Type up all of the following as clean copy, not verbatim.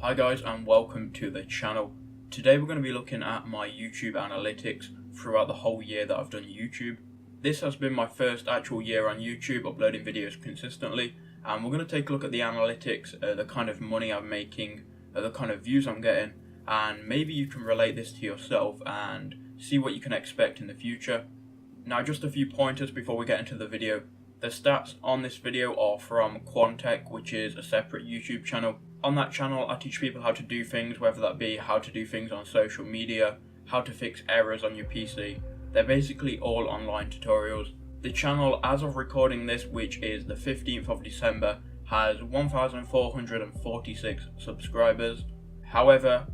Hi guys and welcome to the channel. Today we're going to be looking at my YouTube analytics throughout the whole year that I've done YouTube. This has been my first actual year on YouTube uploading videos consistently, and we're going to take a look at the analytics, the kind of money I'm making, the kind of views I'm getting, and maybe you can relate this to yourself and see what you can expect in the future. Now just a few pointers before we get into the video. The stats on this video are from Quantech, which is a separate YouTube channel. On that channel I teach people how to do things, whether that be how to do things on social media, how to fix errors on your PC. They're basically all online tutorials. The channel, as of recording this, which is the 15th of December, has 1,446 subscribers. However,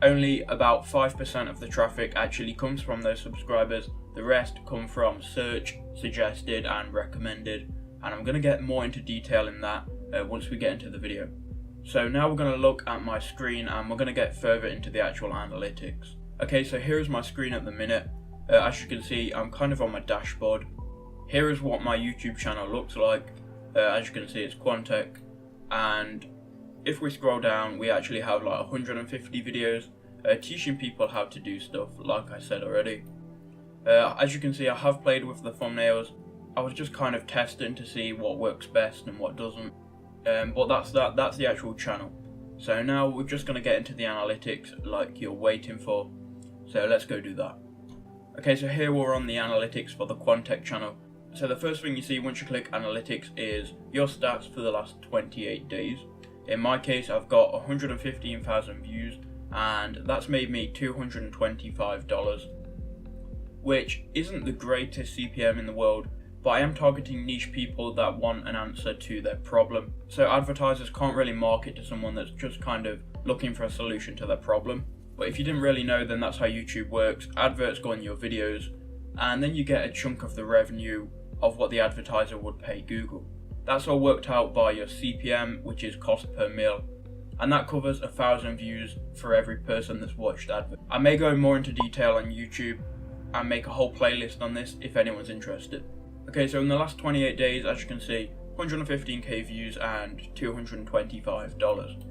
only about 5% of the traffic actually comes from those subscribers. The rest come from search, suggested and recommended, and I'm going to get more into detail in that once we get into the video. So now we're going to look at my screen and we're going to get further into the actual analytics. Okay, so here is my screen at the minute. As you can see, I'm kind of on my dashboard. Here is what my YouTube channel looks like. As you can see, it's Quantech, and if we scroll down we actually have like 150 videos teaching people how to do stuff, like I said already. As you can see, I have played with the thumbnails. I was just kind of testing to see what works best and what doesn't. But that's the actual channel. So now we're just going to get into the analytics like you're waiting for. So let's go do that. Okay, so here we're on the analytics for the Quantech channel. So the first thing you see once you click analytics is your stats for the last 28 days. In my case, I've got 115,000 views, and that's made me $225, which isn't the greatest CPM in the world, but I am targeting niche people that want an answer to their problem. So advertisers can't really market to someone that's just kind of looking for a solution to their problem. But if you didn't really know, then that's how YouTube works. Adverts go on your videos, and then you get a chunk of the revenue of what the advertiser would pay Google. That's all worked out by your CPM, which is cost per mil, and that covers 1,000 views for every person that's watched advert. I may go more into detail on YouTube and make a whole playlist on this if anyone's interested. Okay, so in the last 28 days, as you can see, 115k views and $225.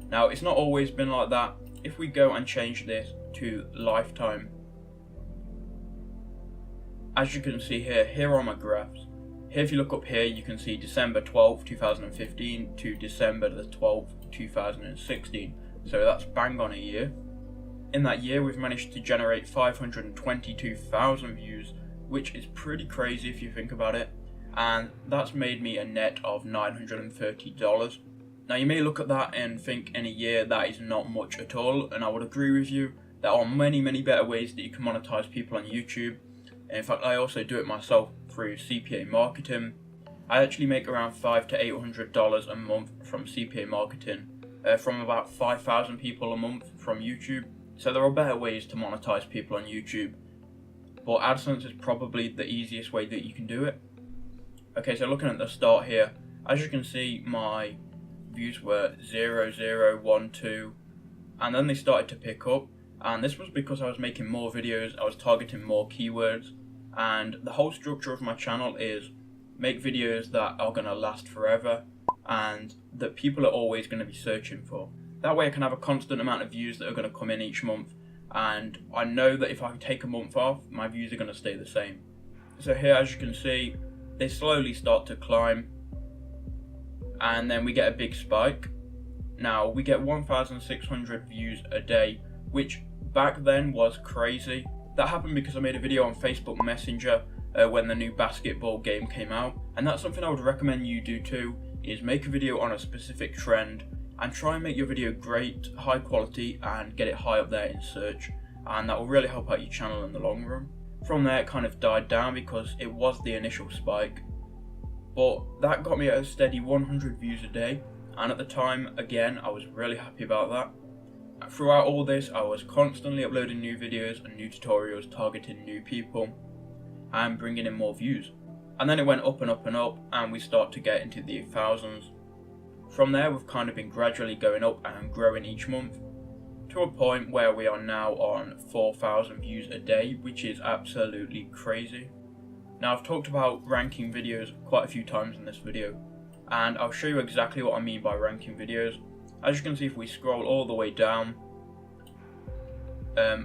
Now, it's not always been like that. If we go and change this to lifetime, as you can see here are my graphs. Here, if you look up here, you can see December 12th, 2015 to December the 12th, 2016. So that's bang on a year. In that year, we've managed to generate 522,000 views, which is pretty crazy if you think about it. And that's made me a net of $930. Now, you may look at that and think in a year that is not much at all, and I would agree with you. There are many better ways that you can monetize people on YouTube. In fact, I also do it myself through CPA marketing. I actually make around $500 to $800 a month from CPA marketing, from about 5,000 people a month from YouTube. So there are better ways to monetize people on YouTube, but AdSense is probably the easiest way that you can do it. Okay, so looking at the start here, as you can see, my views were 0, 0, 1, 2, and then they started to pick up, and this was because I was making more videos, I was targeting more keywords, and the whole structure of my channel is make videos that are going to last forever and that people are always going to be searching for. That way I can have a constant amount of views that are going to come in each month, and I know that if I take a month off, my views are going to stay the same. So here, as you can see, they slowly start to climb, and then we get a big spike. Now we get 1,600 views a day, which back then was crazy. That happened because I made a video on Facebook Messenger when the new basketball game came out, and that's something I would recommend you do too, is make a video on a specific trend and try and make your video great, high quality, and get it high up there in search, and that will really help out your channel in the long run. From there it kind of died down because it was the initial spike, but that got me at a steady 100 views a day, and at the time, again, I was really happy about that. Throughout all this, I was constantly uploading new videos and new tutorials targeting new people and bringing in more views. And then it went up and up and up, and we start to get into the thousands. From there, we've kind of been gradually going up and growing each month to a point where we are now on 4,000 views a day, which is absolutely crazy. Now, I've talked about ranking videos quite a few times in this video, and I'll show you exactly what I mean by ranking videos. As you can see, if we scroll all the way down,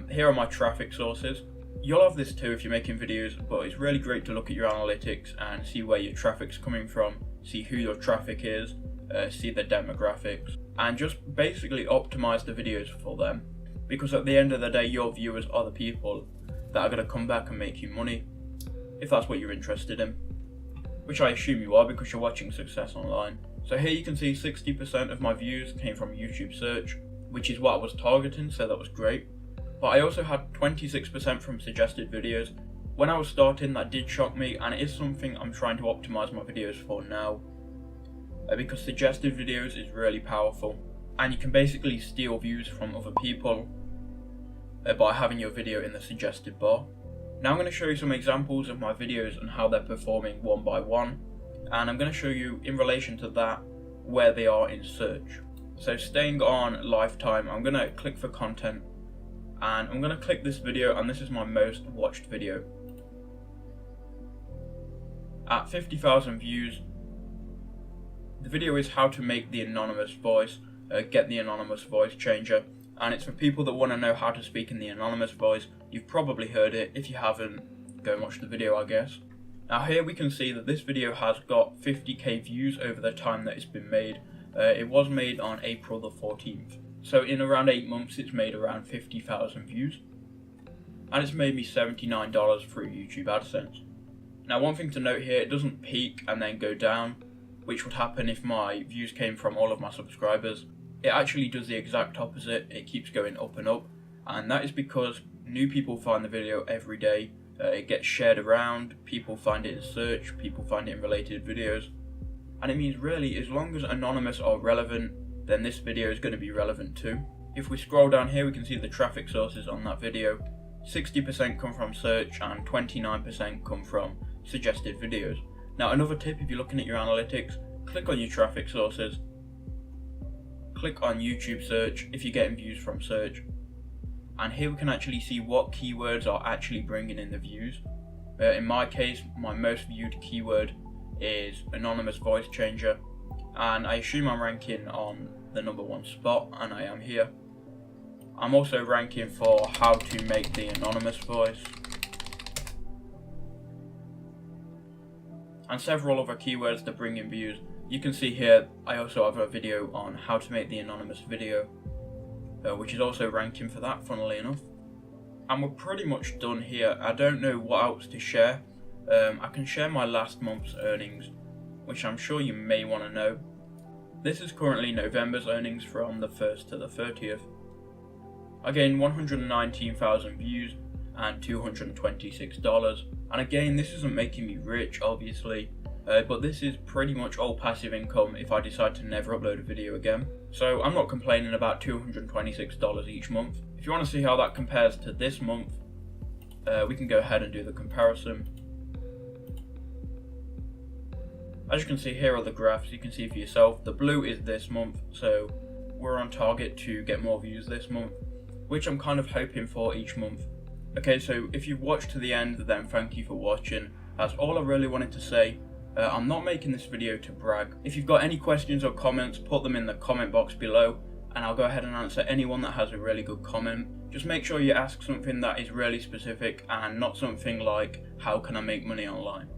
here are my traffic sources. You'll have this too if you're making videos, but it's really great to look at your analytics and see where your traffic's coming from, see who your traffic is, see the demographics, and just basically optimize the videos for them. Because at the end of the day, your viewers are the people that are going to come back and make you money, if that's what you're interested in. Which I assume you are because you're watching Success Online. So here you can see 60% of my views came from YouTube search, which is what I was targeting, so that was great. But I also had 26% from suggested videos. When I was starting, that did shock me, and it is something I'm trying to optimize my videos for now. Because suggested videos is really powerful, and you can basically steal views from other people by having your video in the suggested bar. Now I'm going to show you some examples of my videos and how they're performing one by one, and I'm going to show you in relation to that where they are in search. So staying on lifetime, I'm going to click for content, and I'm going to click this video, and this is my most watched video. At 50,000 views, the video is how to make the anonymous voice, get the anonymous voice changer, and it's for people that want to know how to speak in the anonymous voice. You've probably heard it. If you haven't, go and watch the video, I guess. Now here we can see that this video has got 50k views over the time that it's been made. It was made on April the 14th. So in around 8 months it's made around 50,000 views. And it's made me $79 through YouTube AdSense. Now one thing to note here, it doesn't peak and then go down, which would happen if my views came from all of my subscribers. It actually does the exact opposite. It keeps going up and up, and that is because new people find the video every day. It gets shared around, people find it in search, people find it in related videos, and it means really as long as anonymous are relevant, then this video is going to be relevant too. If we scroll down here, we can see the traffic sources on that video. 60% come from search and 29% come from suggested videos. Now another tip, if you're looking at your analytics, click on your traffic sources, click on YouTube search if you're getting views from search, and here we can actually see what keywords are actually bringing in the views. In my case, my most viewed keyword is anonymous voice changer, and I assume I'm ranking on the #1 spot, and I am here. I'm also ranking for how to make the anonymous voice, and several other keywords that bring in views. You can see here I also have a video on how to make the anonymous video, which is also ranking for that, funnily enough. And we're pretty much done here. I don't know what else to share. I can share my last month's earnings, which I'm sure you may want to know. This is currently November's earnings from the 1st to the 30th. I gained 119,000 views and $226. And again, this isn't making me rich, obviously, but this is pretty much all passive income if I decide to never upload a video again. So I'm not complaining about $226 each month. If you want to see how that compares to this month, we can go ahead and do the comparison. As you can see, here are the graphs. You can see for yourself. The blue is this month, so we're on target to get more views this month, which I'm kind of hoping for each month. Okay, so if you've watched to the end, then thank you for watching. That's all I really wanted to say. I'm not making this video to brag. If you've got any questions or comments, put them in the comment box below, and I'll go ahead and answer anyone that has a really good comment. Just make sure you ask something that is really specific and not something like, how can I make money online?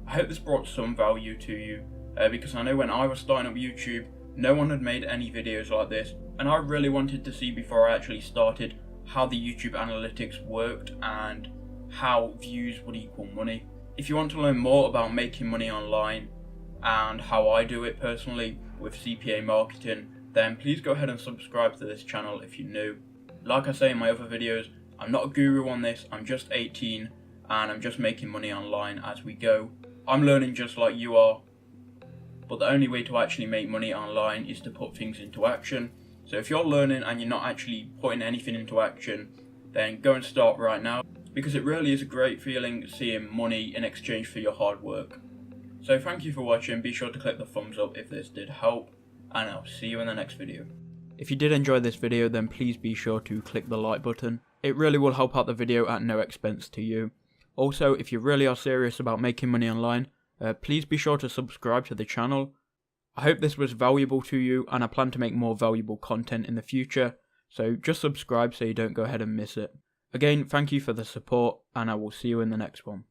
I hope this brought some value to you, because I know when I was starting up YouTube, no one had made any videos like this, and I really wanted to see before I actually started how the YouTube analytics worked and how views would equal money. If you want to learn more about making money online and how I do it personally with CPA marketing, then please go ahead and subscribe to this channel if you're new. Like I say in my other videos, I'm not a guru on this, I'm just 18 and I'm just making money online as we go. I'm learning just like you are, but the only way to actually make money online is to put things into action. So if you're learning and you're not actually putting anything into action, then go and start right now, because it really is a great feeling seeing money in exchange for your hard work. So thank you for watching, be sure to click the thumbs up if this did help, and I'll see you in the next video. If you did enjoy this video, then please be sure to click the like button. It really will help out the video at no expense to you. Also, if you really are serious about making money online, please be sure to subscribe to the channel, I hope this was valuable to you, and I plan to make more valuable content in the future, so just subscribe so you don't go ahead and miss it. Again, thank you for the support, and I will see you in the next one.